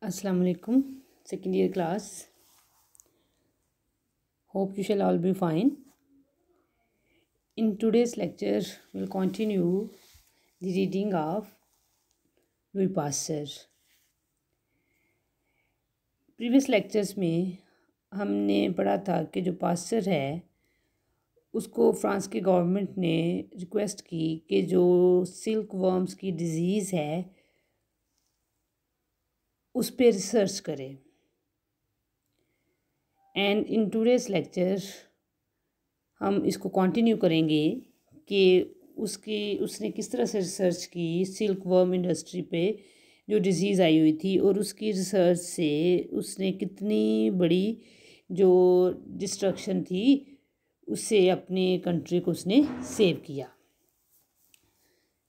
Assalamu alaikum, second year class. Hope you shall all be fine. In today's lecture, we'll continue the reading of Louis Pasteur. Previous lectures में हमने पढ़ा था कि जो pasture है उसको फ्रांस की गवर्नमेंट ने रिक्वेस्ट की कि जो सिल्क वर्म्स की डिजीज़ है उस पर रिसर्च करे। एंड इन टूडेज लेक्चर हम इसको कंटिन्यू करेंगे कि उसने किस तरह से रिसर्च की सिल्क वर्म इंडस्ट्री पे जो डिज़ीज़ आई हुई थी और उसकी रिसर्च से उसने कितनी बड़ी जो डिस्ट्रक्शन थी उससे अपने कंट्री को उसने सेव किया।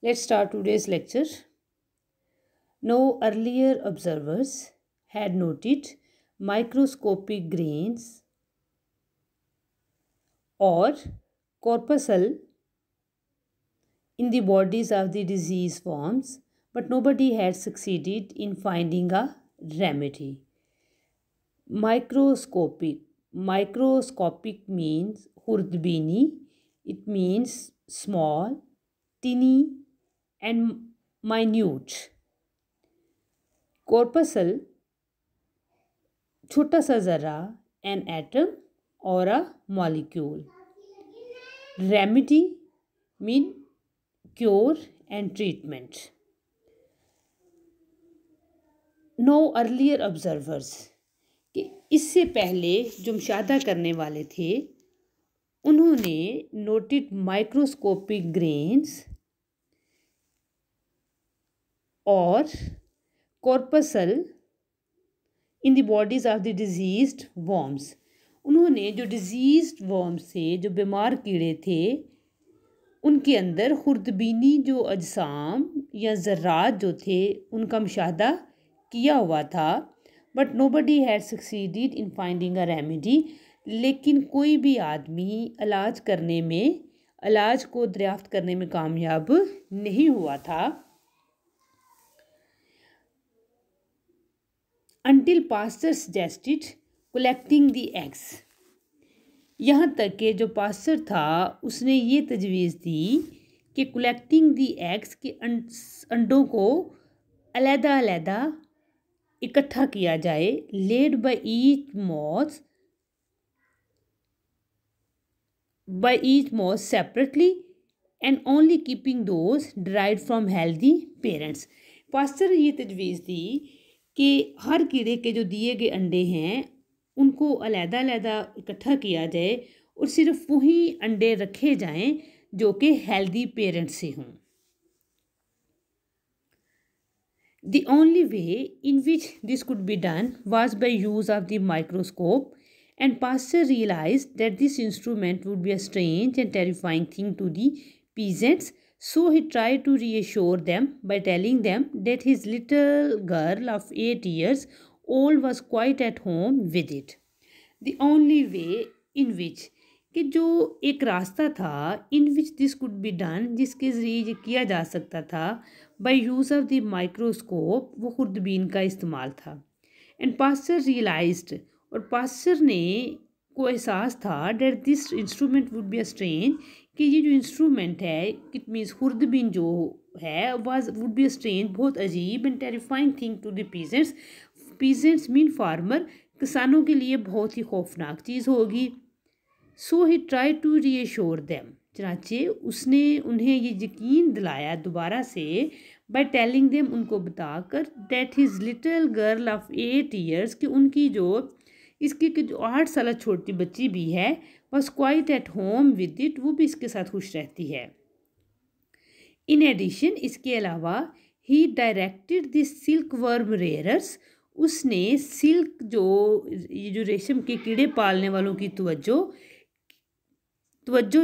Let's start today's lecture. No earlier observers had noted microscopic grains or corpuscle in the bodies of the disease worms, but nobody had succeeded in finding a remedy. Microscopic means hurdbini. It means small, tiny and minute. Corpuscle छोटा सा ज़रा, an atom और a molecule. Remedy mean cure and treatment. Know earlier observers कि इससे पहले जो मुशाहदा करने वाले थे उन्होंने नोटेड माइक्रोस्कोपिक ग्रेन्स और corpuscle in the bodies of the diseased worms. उन्होंने जो डिजीज्ड वर्म्स से जो बीमार कीड़े थे उनके अंदर खुर्दबीनी जो अजसाम या ज़र्रात जो थे उनका मुशाहदा किया हुआ था। But nobody had succeeded in finding a remedy. लेकिन कोई भी आदमी इलाज को दरियाफ्त करने में कामयाब नहीं हुआ था। Until Pasteur suggested collecting the eggs. यहाँ तक कि जो पास्टर था उसने ये तजवीज़ दी कि कलेक्टिंग दी एग्स के अंडों को अलग-अलग इकट्ठा किया जाए। Led by each moth separately and only keeping those derived from healthy parents. Pastor ने ये तजवीज़ दी कि हर कीड़े के जो दिए गए अंडे हैं उनको अलग-अलग इकट्ठा किया जाए और सिर्फ वही अंडे रखे जाएं जो कि हेल्दी पेरेंट्स से हों। The only way in which this could be done was by use of the microscope, and Pasteur realized that this instrument would be a strange and terrifying thing to the peasants. So he tried to reassure them by telling them that his little girl of 8 years old was quite at home with it. The only way in which कि जो एक रास्ता था in which this could be done जिसके ज़रिए ये किया जा सकता था by use of the microscope वो खुर्दबीन का इस्तेमाल था। And Pasteur realized और पास्टर ने को एहसास था that this instrument would be a strange कि ये जो इंस्ट्रूमेंट है इट मीन्स खुर्दबीन जो है वुड बी स्ट्रेंज बहुत अजीब and terrifying thing to the peasants mean farmer किसानों के लिए बहुत ही खौफनाक चीज़ होगी। So he try to reassure them चनाचे उसने उन्हें ये यकीन दिलाया दोबारा से बाय टेलिंग देम उनको बताकर that his little girl of 8 years कि उनकी जो इसकी जो 8 साल छोटी बच्ची भी है was quite at home with it वो भी इसके साथ खुश रहती है। इन एडिशन इसके अलावा he directed this silk worm rearers उसने सिल्क ये जो रेशम के कीड़े पालने वालों की तवज्जो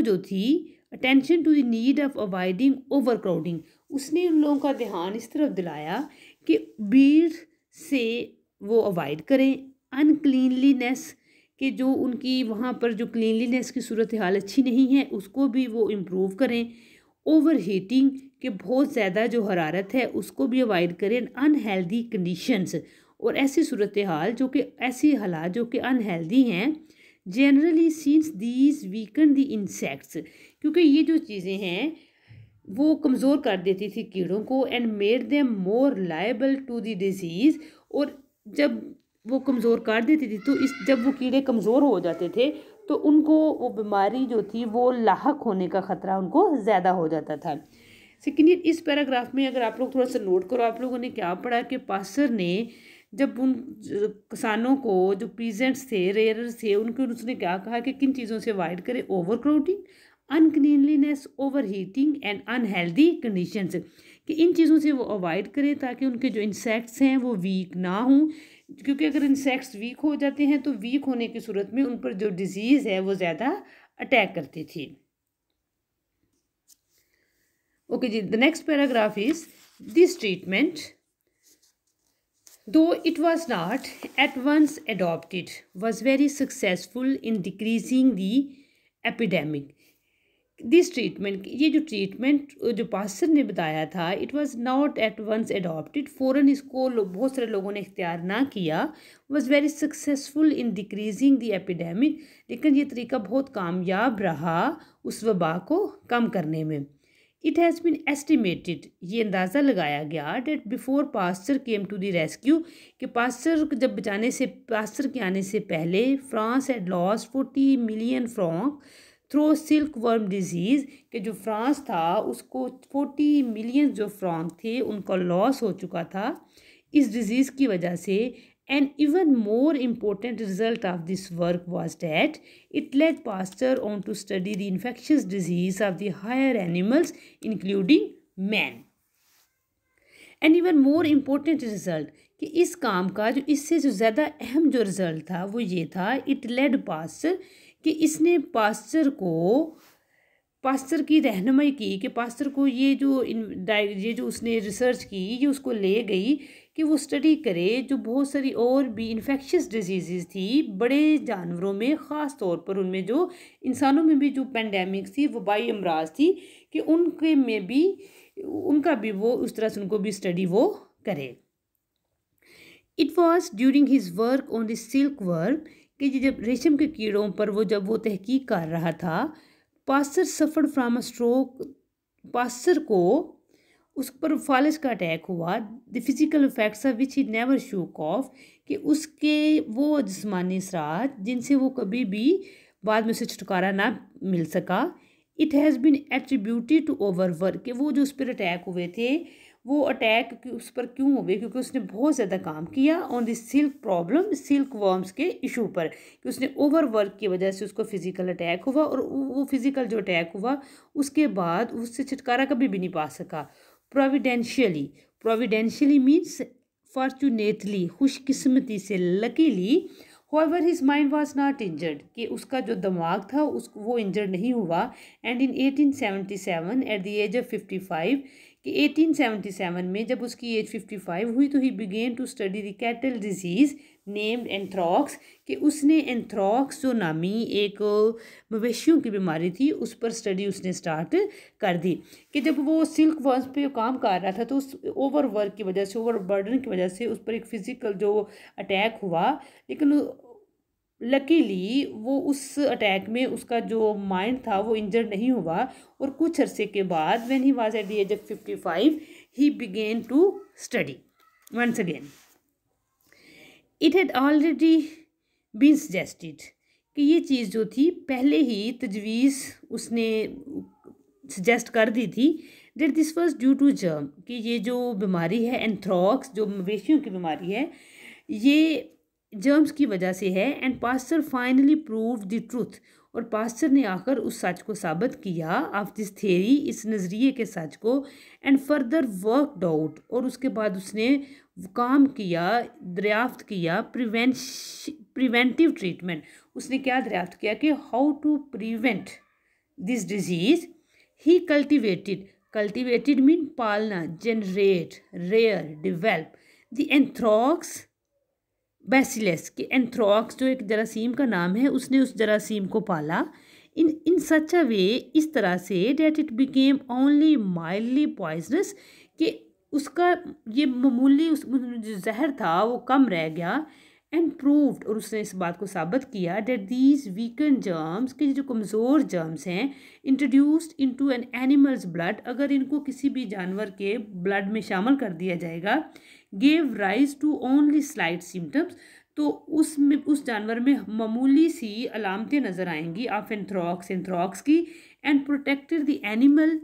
जो थी attention to the need of avoiding overcrowding उसने उन लोगों का ध्यान इस तरफ दिलाया कि भीड़ से वो अवॉइड करें। अनक्लीनलीनेस कि जो उनकी वहाँ पर जो क्लीनलीनेस की सूरत हाल अच्छी नहीं है उसको भी वो इम्प्रूव करें। ओवर हीटिंग कि बहुत ज़्यादा जो हरारत है उसको भी अवॉइड करें। अनहेल्दी कंडीशंस और ऐसी सूरत हाल जो कि ऐसी हालात जो कि अनहेल्दी हैं, generally since these weaken the insects, क्योंकि ये जो चीज़ें हैं वो कमज़ोर कर देती थी कीड़ों को, and made them more liable to the disease. और जब वो कमज़ोर कर देती थी तो जब वो कीड़े कमज़ोर हो जाते थे तो उनको वो बीमारी जो थी वो लाहक होने का ख़तरा उनको ज़्यादा हो जाता था। सेकेंडली, इस पैराग्राफ में अगर आप लोग थोड़ा सा नोट करो, आप लोगों ने क्या पढ़ा कि पास्टर ने जब उन किसानों को जो पीजेंट्स थे, रेयरर्स थे, उनको उसने क्या कहा कि किन चीज़ों से अवॉइड करें? Overcrowding, uncleanliness, overheating and unhealthy conditions, कि इन चीज़ों से वो अवॉइड करें ताकि उनके जो इंसेक्ट्स हैं वो वीक ना हों, क्योंकि अगर इंसेक्ट्स वीक हो जाते हैं तो वीक होने की सूरत में उन पर जो डिजीज़ है वो ज़्यादा अटैक करती थी। Okay ji, the next paragraph is this treatment though it was not at once adopted was very successful in decreasing the epidemic. This treatment, ये जो ट्रीटमेंट जो पास्टर ने बताया था, it was not at once adopted, फ़ौरन इसको बहुत सारे लोगों ने इख्तियार ना किया, was very successful in decreasing the epidemic, लेकिन ये तरीका बहुत कामयाब रहा उस वबा को कम करने में। इट हैज़ बीन एस्टिमेटेड, ये अंदाज़ा लगाया गया, that before Pasteur came to the rescue, कि पास्टर के आने से पहले France had lost 40 million francs through silk worm disease, कि जो फ्रांस था उसको 40 मिलियन जो फ्रॉन्क थे उनका लॉस हो चुका था इस डिज़ीज़ की वजह से। An even more important result of this work was that it led Pasteur on to study the infectious disease of the higher animals, including man. An even more important result, कि इस काम का जो इससे जो ज़्यादा अहम जो रिज़ल्ट था वो ये था, इट लेड पास्टर, कि इसने पास्टर की रहनुमाई की, कि पास्टर को ये जो उसने रिसर्च की ये उसको ले गई कि वो स्टडी करे जो बहुत सारी और भी इन्फेक्शियस डिजीज़ थी बड़े जानवरों में, ख़ास तौर पर उनमें जो इंसानों में भी जो पेंडेमिक्स थी, वबाई अमराज थी, कि उनके में भी उनका भी वो उस तरह से उनको भी स्टडी वो करे। It was during his work on the silk worm, कि जब रेशम के कीड़ों पर जब वो तहकीक कर रहा था, pastor suffered from a stroke, pastor को उस पर फालिज का अटैक हुआ। The physical effects of which he never शोक ऑफ, कि उसके वो जिस्मानी असरात जिनसे वो कभी भी बाद में उसे छुटकारा ना मिल सका। It has been attributed to overwork, कि वो जो उस पर अटैक हुए थे वो अटैक उस पर क्यों हुए, क्योंकि उसने बहुत ज़्यादा काम किया on the silk problem, silk worms के इशू पर, कि उसने ओवरवर्क की वजह से उसको फिज़िकल अटैक हुआ, और वो फिज़िकल जो अटैक हुआ उसके बाद उससे छुटकारा कभी भी नहीं पा सका। प्रोविडेंशियली मीन्स फॉर्चुनेटली, खुशकिस्मती से, luckily. However, his mind was not injured, कि उसका जो दिमाग था वो इंजर्ड नहीं हुआ। And in 1877 at the age of 55, कि 1877 में जब उसकी एज 55 हुई तो he began to study the cattle disease named anthrax, कि उसने एंथ्रॉक्स जो नामी एक मवेशियों की बीमारी थी उस पर स्टडी उसने स्टार्ट कर दी। कि जब वो सिल्क वर्म्स पे काम कर रहा था तो उस ओवर वर्क की वजह से, ओवर बर्डन की वजह से उस पर एक फ़िज़िकल जो अटैक हुआ, लेकिन लकीली वो उस अटैक में उसका जो माइंड था वो इंजर्ड नहीं हुआ, और कुछ अरसे के बाद when he was at the age of 55 he began to study once again. It had already been suggested, कि ये चीज़ जो थी पहले ही तजवीज़ उसने सजेस्ट कर दी थी, that this was due to germ, कि ये जो बीमारी है एंथ्रॉक्स जो मवेशियों की बीमारी है ये जर्म्स की वजह से है। And pastor finally prove the truth, और पास्टर ने आकर उस सच को साबित किया, ऑफ दिस थेरी, इस नज़रिए के सच को। एंड फर्दर वर्कड आउट, और उसके बाद उसने काम किया, दरियाफ्त किया प्रिवेंटिव ट्रीटमेंट। उसने क्या दरियाफ्त किया कि how to prevent this disease. He cultivated mean पालना, generate, rear, develop the anthrax bacillus, कि एंथ्रॉक्स जो एक जरासीम का नाम है, उसने उस जरासीम को पाला इन सच अ वे, इस तरह से, that it became only mildly poisonous, कि उसका ये मामूली उस जो जहर था वो कम रह गया। एंड प्रूव्ड, और उसने इस बात को साबित किया दैट दीज वीकन जर्म्स, के जो कमज़ोर जर्म्स हैं, introduced into an animal's blood, अगर इनको किसी भी जानवर के ब्लड में शामिल कर दिया जाएगा, gave rise to only slight symptoms, तो उसमें उस जानवर में मामूली सी अलामतें नज़र आएंगी ऑफ एंथ्रॉक्स की, and protected the animal,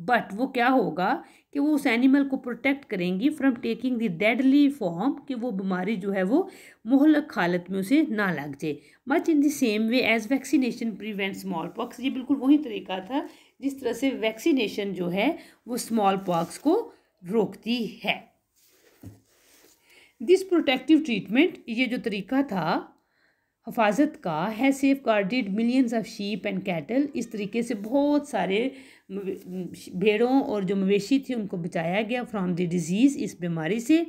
but वो क्या होगा कि वो उस एनिमल को प्रोटेक्ट करेंगी from taking the deadly form, कि वो बीमारी जो है वो मुहलक हालत में उसे ना लग जाए। Much in the same way as vaccination prevent smallpox, ये बिल्कुल वही तरीका था जिस तरह से वैक्सीनेशन जो है वो स्मॉल पॉक्स को रोकती है। दिस प्रोटेक्टिव ट्रीटमेंट, ये जो तरीका था हिफाजत का, है safe guarded millions of sheep and cattle, इस तरीके से बहुत सारे भेड़ों और जो मवेशी थे उनको बचाया गया फ्रॉम द डिजीज़, इस बीमारी से।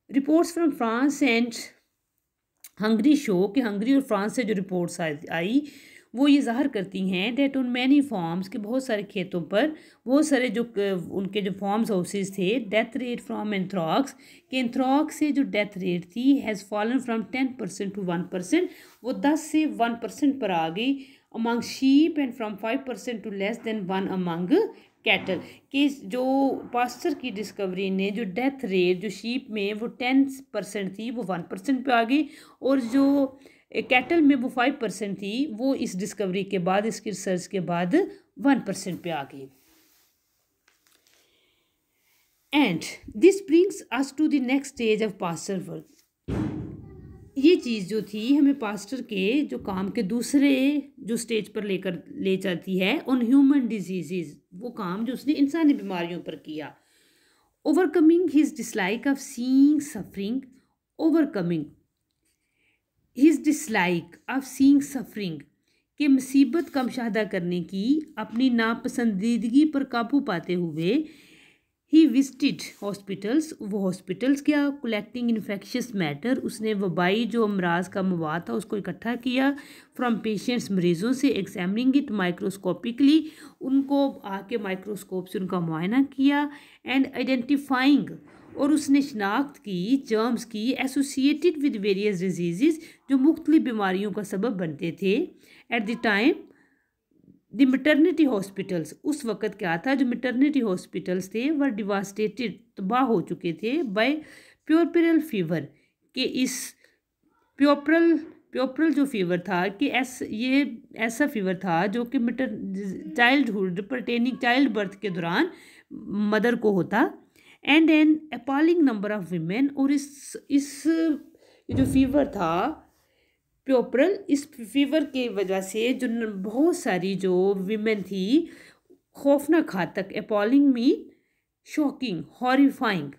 Reports from France and Hungary show, कि हंगरी और फ्रांस से जो रिपोर्ट्स आई वो ये ज़ाहिर करती हैं डेट ऑन मैनी फार्म्स, के बहुत सारे खेतों पर बहुत सारे जो उनके जो फार्म्स हाउसेज थे, डेथ रेट फ्रॉम एंथ्रॉक्स, के एंथ्रॉक्स से जो डेथ रेट थी हैज़ फॉलन फ्रॉम 10% to 1%, वो 10 से 1% पर आ गई among sheep, and from 5% to less than 1 among cattle, कि जो पास्चर की डिस्कवरी ने जो डेथ रेट जो शीप में वो 10% थी वो 1% पे आ गई, और जो कैटल में वो 5% थी वो इस डिस्कवरी के बाद, इसकी रिसर्च के बाद 1% पे आ गई। And this brings us to the next stage of Pasteur work, ये चीज़ जो थी हमें पास्चर के जो काम के दूसरे जो स्टेज पर लेकर ले जाती है, ऑन ह्यूमन डिजीजेज, वो काम जो उसने इंसानी बीमारियों पर किया। Overcoming his dislike of seeing suffering, overcoming his dislike of seeing suffering, के मुसीबत का मुशाहदा करने की अपनी नापसंदीदगी पर काबू पाते हुए, ही विजिटेड हॉस्पिटल्स, वो हॉस्पिटल्स गया, कलेक्टिंग इन्फेक्शियस मैटर, उसने वबाई जो अमराज का मवाद था उसको इकट्ठा किया, फ्रॉम पेशेंट्स, मरीज़ों से, एग्जामिनिंग इट माइक्रोस्कोपिकली, उनको आके माइक्रोस्कोप से उनका मुआयना किया, एंड आइडेंटिफाइंग, और उसने शनाख्त की जर्म्स की एसोसिएटेड विद वेरियस डिजीज़, जो मुख्तलिफ बीमारियों का सबब बनते थे। At the time the maternity hospitals, उस वक़्त क्या था, जो मैटरनिटी हॉस्पिटल्स थे वह डिवास्टेटेड, तबाह हो चुके थे बाय प्योरपरल फीवर, के इस प्योपरल जो फीवर था कि ये ऐसा फीवर था जो कि चाइल्डहुड परटेनिंग चाइल्ड बर्थ के दौरान मदर को होता, and an appalling number of women, और इस जो फीवर था प्योपरल, इस फीवर की वजह से जो बहुत सारी जो वीमेन थी, खौफनाक हद तक, appalling mean shocking, horrifying,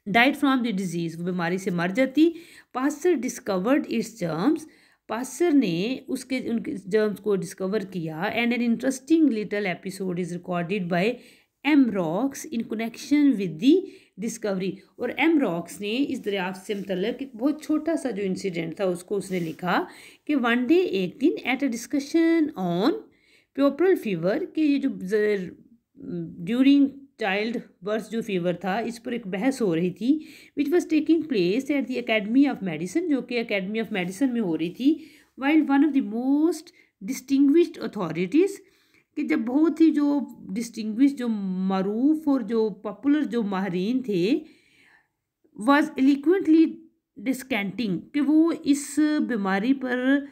died from the disease, वो बीमारी से मर जाती। Pasteur discovered its germs, Pasteur ने उसके उनके जर्म्स को डिस्कवर किया, and an interesting little episode is recorded by M Roux in connection with the discovery, और एम रॉक्स ने इस दरियाफ्त से मतलब एक बहुत छोटा सा जो इंसिडेंट था उसको उसने लिखा कि वन डे, एक दिन, at a discussion on puerperal fever, कि ये जो ड्यूरिंग चाइल्ड बर्थ जो फीवर था इस पर एक बहस हो रही थी, which was taking place at the academy of medicine, जो कि अकेडमी ऑफ मेडिसिन में हो रही थी, while one of the most distinguished authorities, कि जब बहुत ही जो डिस्टिंग्विश, जो मरूफ और जो पॉपुलर जो माहरीन थे, वाज एलिक्वेंटली डिस्केंटिंग, कि वो इस बीमारी पर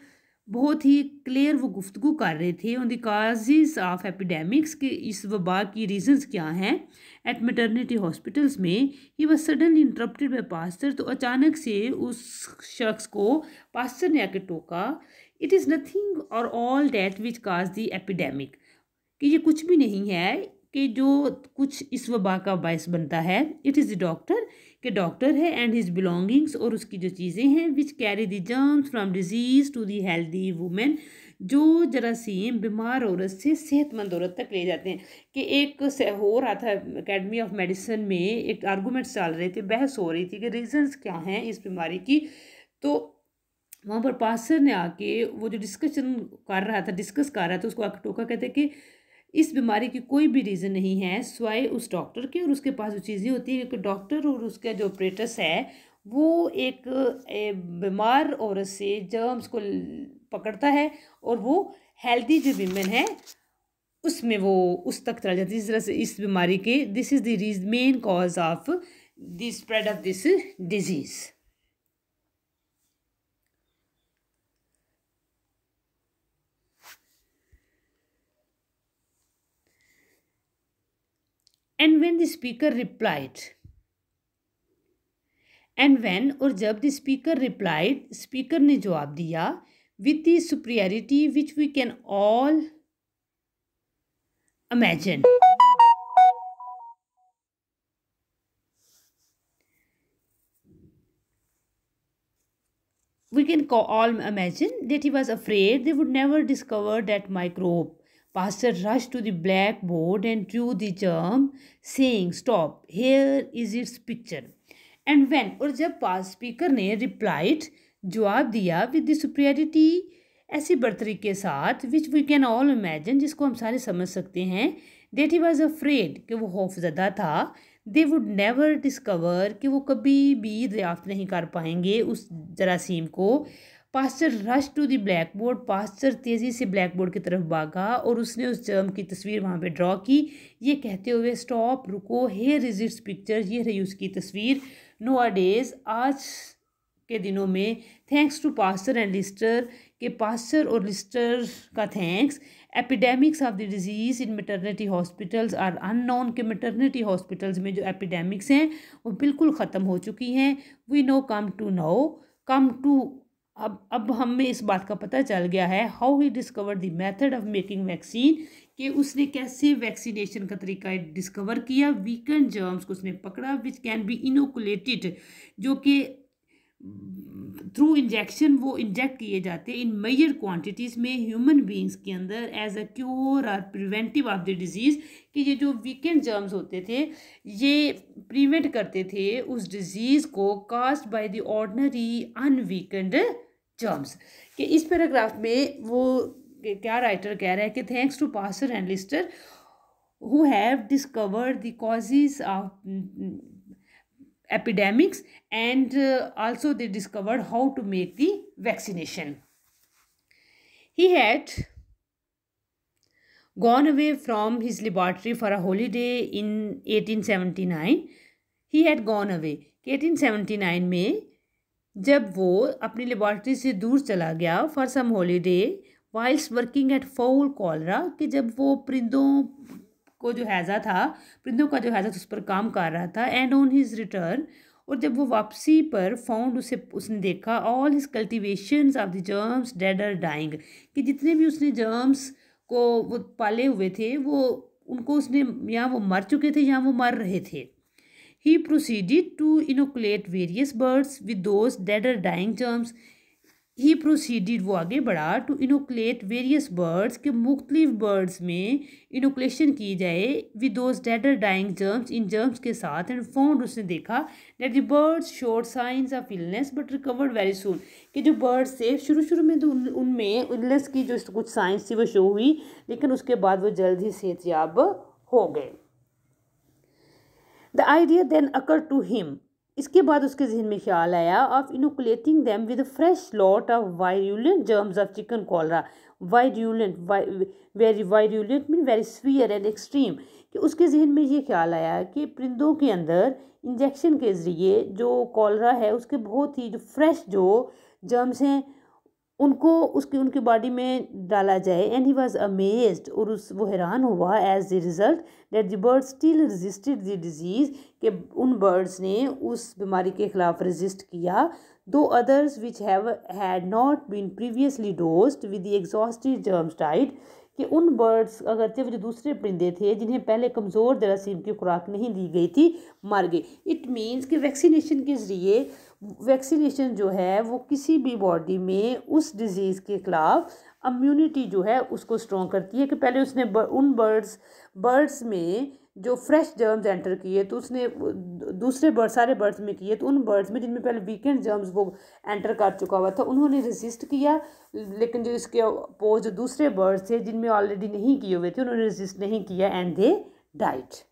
बहुत ही क्लियर वो गुफ्तगू कर रहे थे on the causes of epidemics, के इस वबा की रीजंस क्या हैं, एट मैटरनिटी हॉस्पिटल्स में। He was suddenly interrupted by Pasteur, तो अचानक से उस शख्स को पास्टर ने आके टोका, इट इज़ नथिंग और all that which cause the epidemic, कि ये कुछ भी नहीं है कि जो कुछ इस वबा का बायस बनता है, इट इज़ द डॉक्टर, कि डॉक्टर है, एंड हिज बिलोंगिंग्स, और उसकी जो चीज़ें हैं, which carry the germs from disease to the healthy women, जो जरासीम बीमार औरत से सेहतमंद औरत तक ले जाते हैं। कि एक हो रहा था अकेडमी ऑफ मेडिसिन में, एक आर्गूमेंट्स चल रहे थे, बहस हो रही थी कि रीजंस क्या हैं इस बीमारी की, तो वहाँ पर पास्टर ने आके वो जो डिस्कस कर रहा था उसको आके टोका, कहते कि इस बीमारी की कोई भी रीज़न नहीं है सिवाय उस डॉक्टर के, और उसके पास जो चीज़ें होती हैं कि डॉक्टर और उसका जो ऑपरेटर्स है वो एक बीमार औरत से जर्म्स को पकड़ता है और वो हेल्दी जो वीमेन है उसमें वो उस तक चला जाती है। इस तरह से इस बीमारी के this is the main cause of the spread of this disease. And when the speaker replied, and when और जब द स्पीकर रिप्लाइड, स्पीकर ने जवाब दिया, with the superiority which we can all imagine, we can all imagine that he was afraid they would never discover that microbe. Pastor rushed to the blackboard and drew the germ, saying, "Stop, here is its picture." And when और जब पास speaker ने replied जवाब दिया with the superiority ऐसी बर्तरी के साथ which we can all imagine जिसको हम सारे समझ सकते हैं, दैट ही वॉज अफ्रेड कि वो खौफजदा था, दे वुड नेवर डिस्कवर कि वो कभी भी दरियाफ्त नहीं कर पाएंगे उस जरासीम को। Pasteur rush to the black board, Pasteur तेज़ी से ब्लैक बोर्ड की तरफ भागा और उसने उस जर्म की तस्वीर वहाँ पे ड्रॉ की, ये कहते हुए, स्टॉप, रुको, हेयर इज इट्स पिक्चर, ये रही उसकी तस्वीर। नो डेज, आज के दिनों में, thanks to Pasteur and Lister, के पास्टर और लिस्टर का thanks, epidemics of the disease in maternity hospitals are unknown, के मेटर्निटी हॉस्पिटल्स में जो एपिडेमिक्स हैं वो बिल्कुल ख़त्म हो चुकी हैं। वी नो कम टू अब हमें इस बात का पता चल गया है, how he discover the method of making vaccine, कि उसने कैसे वैक्सीनेशन का तरीका डिस्कवर किया। वीकेंड जर्म्स को उसने पकड़ा विच कैन बी इनोकुलेटेड, जो कि थ्रू इंजेक्शन वो इंजेक्ट किए जाते हैं इन मेजर क्वांटिटीज़ में ह्यूमन बींग्स के अंदर एज अ क्योर और प्रिवेंटिव ऑफ द डिजीज़, कि ये जो वीकेंड जर्म्स होते थे ये प्रिवेंट करते थे उस डिजीज़ को caused by the ordinary unweakened germs. कि इस पैराग्राफ में वो क्या राइटर कह रहा है कि thanks to Pasteur and Lister who have discovered the causes of epidemics, and also they discovered how to make the vaccination. He had gone away from his laboratory for a holiday in 1879. He had gone away, 1879 में जब वो अपनी laboratory से दूर चला गया for some holiday whiles working at fowl cholera, कि जब वो परिंदों को जो हैज़ा था, परिंदों का जो हैज़ा था उस पर काम कर रहा था। एंड ऑन हिज रिटर्न, और जब वो वापसी पर फाउंड, उसने देखा all his cultivations of the germs dead or dying, कि जितने भी उसने जर्म्स को वो पाले हुए थे वो उनको उसने या वो मर चुके थे या वो मर रहे थे। He proceeded to inoculate various birds with those dead or dying germs. He proceeded, वो आगे बढ़ा, to inoculate various birds, के मुख्तलिफ birds में inoculation की जाए with those dead or dying germs, in germs के साथ, and found, उसने देखा that the birds showed signs of illness but recovered very soon, कि जो birds थे शुरू में तो उनमें illness की जो कुछ signs थी वो show हुई, लेकिन उसके बाद वो जल्द ही सेहतयाब हो गए। The idea then occurred to him, इसके बाद उसके जहन में ख्याल आया, of inoculating them with a fresh lot of virulent germs of chicken cholera. Virulent, very virulent mean very severe and extreme, कि उसके जहन में ये ख्याल आया कि परिंदों के अंदर इंजेक्शन के ज़रिए जो कॉलरा है उसके बहुत ही जो फ्रेश जो जर्म्स हैं उनको उनकी बॉडी में डाला जाए। एंड ही वॉज अमेज्ड, और वो हैरान हुआ as the result that the bird still resisted the disease, के उन बर्ड्स ने उस बीमारी के ख़िलाफ़ रेजिस्ट किया। Two others which had not been previously dosed with the exhaustive germs died, कि उन बर्ड्स अगरचे वो जो दूसरे परिंदे थे जिन्हें पहले कमज़ोर जरासीम की खुराक नहीं दी गई थी मर गए। इट मीन्स कि वैक्सीनेशन के ज़रिए वैक्सीनेशन जो है वो किसी भी बॉडी में उस डिज़ीज़ के ख़िलाफ़ इम्यूनिटी जो है उसको स्ट्रॉन्ग करती है। कि पहले उसने उन बर्ड्स में जो फ्रेश जर्म्स एंटर किए तो उसने दूसरे बर्ड सारे बर्ड्स में किए, तो उन बर्ड्स में जिनमें पहले वीकेंड जर्म्स वो एंटर कर चुका हुआ था उन्होंने रेजिस्ट किया, लेकिन जो इसके अपोज दूसरे बर्ड्स थे जिनमें ऑलरेडी नहीं किए हुए थे उन्होंने रेजिस्ट नहीं किया and they died.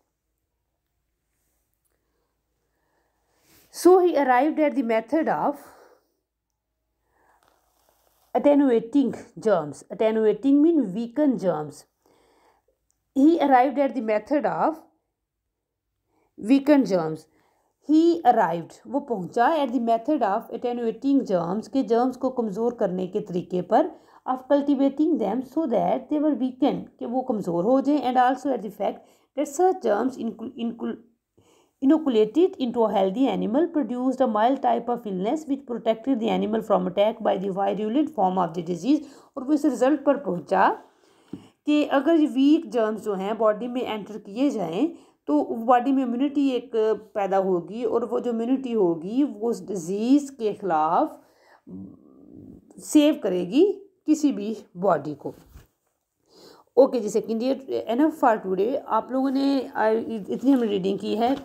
So he arrived at the method of attenuating germs. Attenuating means weaken germs. He arrived at the method of weaken germs. He arrived, वो पहुंचा at the method of attenuating germs, के germs को कमज़ोर करने के तरीके पर, of cultivating them so that they were weakened, कि वो कमज़ोर हो जाएं, and also at the fact that such germs inoculated into a healthy animal produced a mild type of illness which protected the animal from attack by the virulent form of the disease. और वो इस result पर पहुंचा कि अगर week germs जो हैं body में एंटर किए जाएं तो बॉडी में इम्यूनिटी एक पैदा होगी, और वो जो इम्यूनिटी होगी वो उस डिज़ीज़ के ख़िलाफ़ सेव करेगी किसी भी बॉडी को. ओके जी, second year enough for today. आप लोगों ने इतनी हमने रीडिंग की है.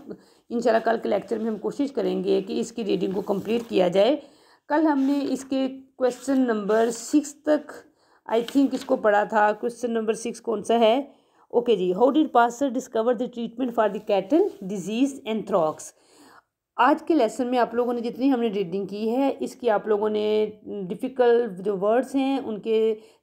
इंशाल्लाह कल के लेक्चर में हम कोशिश करेंगे कि इसकी रीडिंग को कंप्लीट किया जाए. कल हमने इसके क्वेश्चन नंबर 6 तक आई थिंक इसको पढ़ा था. क्वेश्चन नंबर 6 कौन सा है? ओके जी, how did Pasteur discover the treatment for the cattle disease anthrax. आज के लेसन में आप लोगों ने जितनी हमने रीडिंग की है इसकी आप लोगों ने डिफ़िकल्ट जो वर्ड्स हैं उनके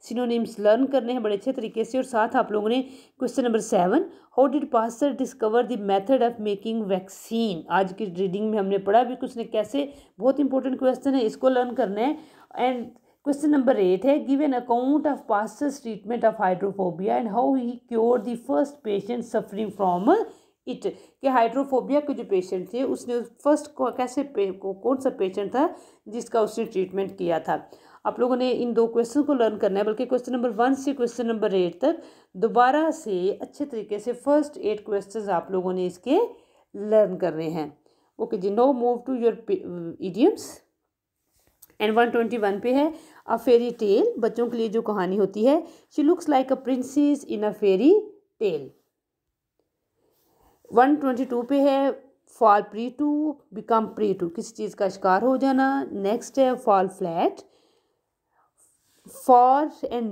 सिनोनिम्स लर्न करने हैं बड़े अच्छे तरीके से. और साथ आप लोगों ने question number 7, how did Pasteur discover the method of making vaccine, आज की रीडिंग में हमने पढ़ा भी कि उसने कैसे, बहुत इंपॉर्टेंट क्वेश्चन है, इसको लर्न करना है. एंड क्वेश्चन नंबर 8 है, give an account of pastors treatment of hydrophobia and how he cure the first patient suffering from it, कि हाइड्रोफोबिया के जो पेशेंट थे उसने फर्स्ट को कैसे कौन सा पेशेंट था जिसका उसने ट्रीटमेंट किया था. आप लोगों ने इन 2 क्वेश्चन को लर्न करना है, बल्कि क्वेश्चन नंबर 1 से क्वेश्चन नंबर 8 तक दोबारा से अच्छे तरीके से फर्स्ट 8 क्वेश्चन आप लोगों ने इसके लर्न करने हैं. ओके जी, no move to your idioms. And 121 पे है अ फेरी टेल, बच्चों के लिए जो कहानी होती है. She looks like a princess in a fairy tale. 122 पे है fall prey to become prey to, किसी चीज़ का शिकार हो जाना. नेक्स्ट है fall flat, far and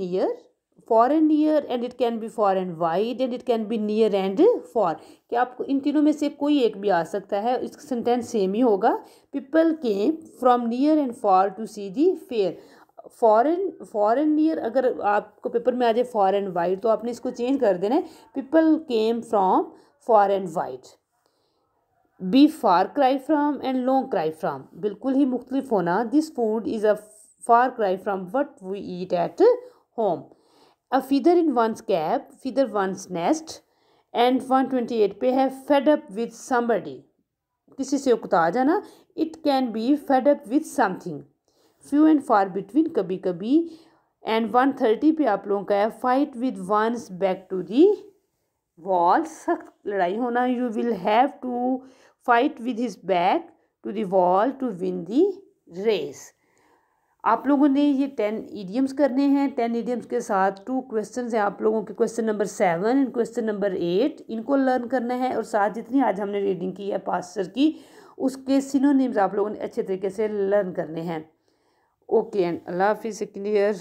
near and it can be far and wide and it can be near and far, कि आपको इन तीनों में से कोई एक भी आ सकता है. इसका सेंटेंस सेम ही होगा. People came from near and far to see the fair. Far and near, अगर आपको पेपर में आ जाए फॉर एंड वाइड तो आपने इसको चेंज कर देना है. People came from far and wide. Be far cry from and long cry from, बिल्कुल ही मुख्तलिफ होना. This food is a far cry from what we eat at home. A feather in one's cap, feather one's nest. And 128 पे है fade up with somebody, किसी से उकता जाना. It can be fed up with something. Few and far between, कभी कभी. And 130 पे आप लोगों का है fight with one's back to the wall, सख्त लड़ाई होना. You will have to fight with his back to the wall to win the race. आप लोगों ने ये 10 इडियम्स करने हैं. 10 इडियम्स के साथ 2 क्वेश्चन हैं आप लोगों के, question number 7 and question number 8, इनको लर्न करना है. और साथ जितनी आज हमने रीडिंग की है पास्टर की उसके सिनोनिम्स आप लोगों ने अच्छे तरीके से लर्न करने हैं. ओके एंड अल्लाह हाफिज़. Second year.